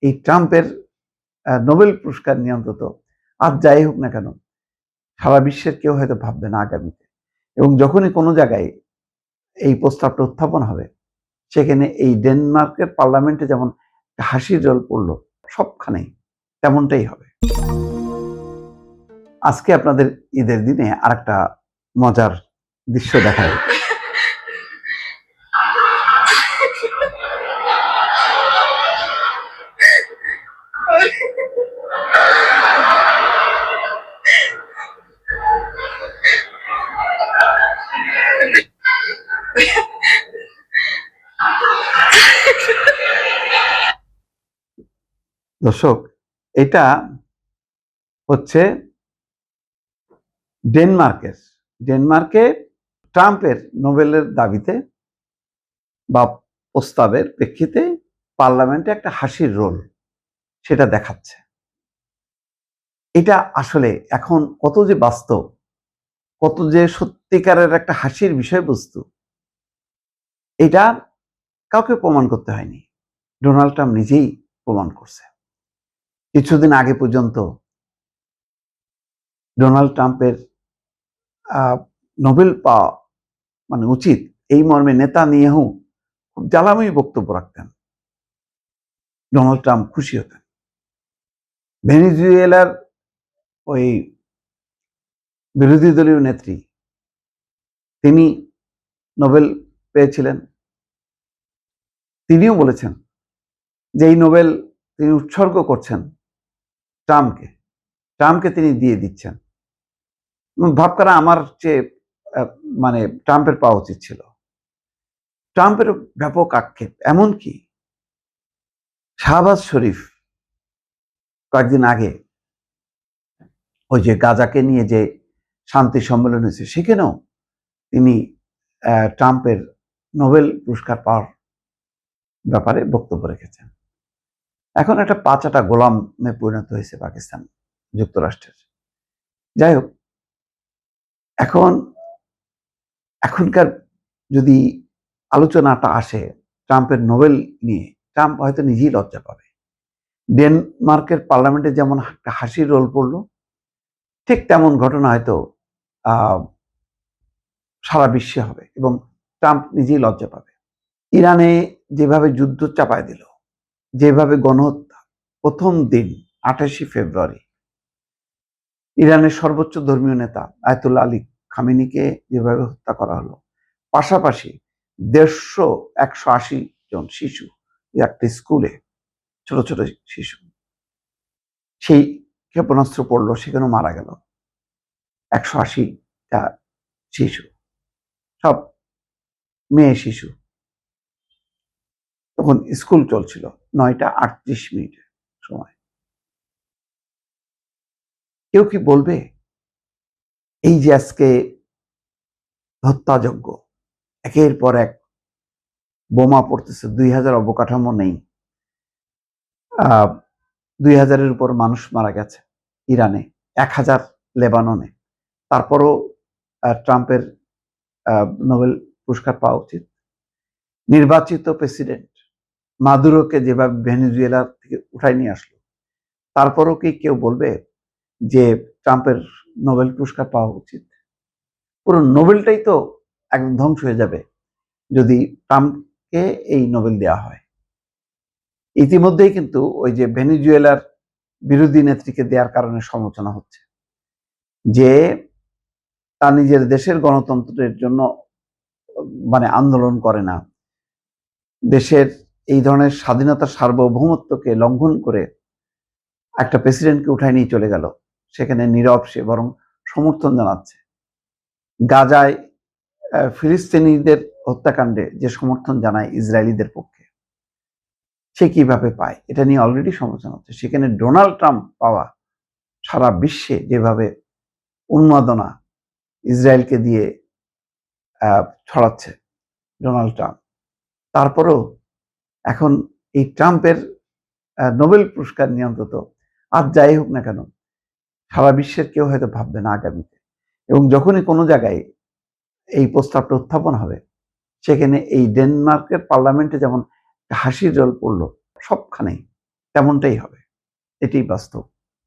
এই ট্রাম্পের নোবেল পুরস্কার নিয়ে অন্তত আর যাই হোক না কেন সারা বিশ্বের কেউ হয়তো ভাববে না আগামীতে। এবং যখনই কোনো জায়গায় এই প্রস্তাবটা উত্থাপন হবে সেখানে এই ডেনমার্কের পার্লামেন্টে যেমন হাসির রোল পড়লো সবখানেই তেমনটাই হবে। আজকে আপনাদের ঈদের দিনে আরেকটা মজার দৃশ্য দেখায়। দর্শক, এটা হচ্ছে ডেনমার্কে ট্রাম্পের নোবেলের দাবিতে বা প্রস্তাবের প্রেক্ষিতে পার্লামেন্টে একটা হাসির রোল সেটা দেখাচ্ছে। এটা আসলে এখন কত যে বাস্তব, কত যে সত্যিকারের একটা হাসির বিষয়বস্তু, এটা কাউকে প্রমাণ করতে হয়নি, ডোনাল্ড ট্রাম্প নিজেই প্রমাণ করছে। কিছুদিন আগে পর্যন্ত ডোনাল্ড ট্রাম্পের নোবেল পাওয়া মানে উচিত এই মর্মে নেতানিয়াহু খুব জ্বালাময়ী বক্তব্য রাখতেন। ডোনাল্ড ট্রাম্প খুশি হতেন। ভেনেজুয়েলার ওই বিরোধী দলীয় নেত্রী তিনি নোবেল পেয়েছিলেন, তিনিও বলেছেন যে এই নোবেল তিনি উৎসর্গ করছেন ট্রাম্পকে তিনি দিয়ে দিচ্ছেন। ভাব করা আমার চেয়ে মানে ট্রাম্পের পাওয়া উচিত ছিল। ট্রাম্পের ব্যাপক আক্ষেপ, এমনকি শাহবাজ শরীফ কয়েকদিন আগে ওই যে গাজাকে নিয়ে যে শান্তি সম্মেলন হয়েছে সেখানেও তিনি ট্রাম্পের নোবেল পুরস্কার পাওয়ার ব্যাপারে বক্তব্য রেখেছেন। এখন একটা পাঁচাটা গোলামে পরিণত হয়েছে পাকিস্তান যুক্তরাষ্ট্রের। যাই হোক, এখনকার যদি আলোচনাটা আসে ট্রাম্পের নোবেল নিয়ে, ট্রাম্প হয়তো নিজেই লজ্জা পাবে। ডেনমার্কের পার্লামেন্টে যেমন একটা হাসির রোল পড়লো, ঠিক তেমন ঘটনা হয়তো সারা বিশ্বে হবে এবং ট্রাম্প নিজেই লজ্জা পাবে। ইরানে যেভাবে যুদ্ধ চাপায় দিল, যেভাবে গণহত্যা, প্রথম দিন 28 ফেব্রুয়ারি ইরানের সর্বোচ্চ ধর্মীয় নেতা আয়াতুল্লাহ আলী খামেনিকে যেভাবে হত্যা করা হলো, পাশাপাশি 180 জন শিশু একটা স্কুলে, ছোট ছোট শিশু, সেই ক্ষেপণাস্ত্র পড়লো, সেখানেও মারা গেল 180টা শিশু, সব মেয়ে শিশু। তখন স্কুল চলছিল 9:38 সময়। কেউ কি বলবে এই যে আজকে হত্যাযজ্ঞ, একের পর এক বোমা পড়তেছে, 2000 অবকাঠামো নেই, 2000-এর উপর মানুষ মারা গেছে ইরানে, 1000 লেবাননে, তারপরও ট্রাম্পের নোবেল পুরস্কার পাওয়া উচিত? নির্বাচিত প্রেসিডেন্ট মাদুরোকে যেভাবে ভেনেজুয়েলা থেকে উঠাই নিয়ে আসলো, তারপরও কি কেউ বলবে যে ট্রাম্পের নোবেল পুরস্কার পাওয়া উচিত? পুরো নোবেলটাই তো একদম ধ্বংস হয়ে যাবে যদি ট্রাম্পকে এই নোবেল দেওয়া হয়। ইতিমধ্যেই কিন্তু ওই যে ভেনেজুয়েলার বিরোধী নেত্রীকে দেওয়ার কারণে সমালোচনা হচ্ছে যে তার নিজের দেশের গণতন্ত্রের জন্য মানে আন্দোলন করে না, দেশের এই ধরনের স্বাধীনতার সার্বভৌমত্বকে লঙ্ঘন করে একটা প্রেসিডেন্টকে উঠায় নিয়ে চলে গেল, সেখানে নীরব সে, বরং সমর্থন জানাচ্ছে। গাজায় ফিলিস্তিনিদের হত্যাকাণ্ডে যে সমর্থন জানায় ইসরায়েলিদের পক্ষে, সে কিভাবে পায়, এটা নিয়ে অলরেডি সমালোচনা হচ্ছে। সেখানে ডোনাল্ড ট্রাম্প পাওয়া সারা বিশ্বে যেভাবে উন্মাদনা ইসরায়েলকে দিয়ে ছড়াচ্ছে ডোনাল্ড ট্রাম্প, তারপরেও এখন এই ট্রাম্পের নোবেল পুরস্কার নিয়ে অন্তত আর যাই হোক না কেন সারা বিশ্বের কেউ হয়তো ভাববে না আগামীতে। এবং যখনই কোনো জায়গায় এই প্রস্তাবটা উত্থাপন হবে সেখানে এই ডেনমার্কের পার্লামেন্টে যেমন হাসির রোল পড়লো সবখানেই তেমনটাই হবে, এটাই বাস্তব।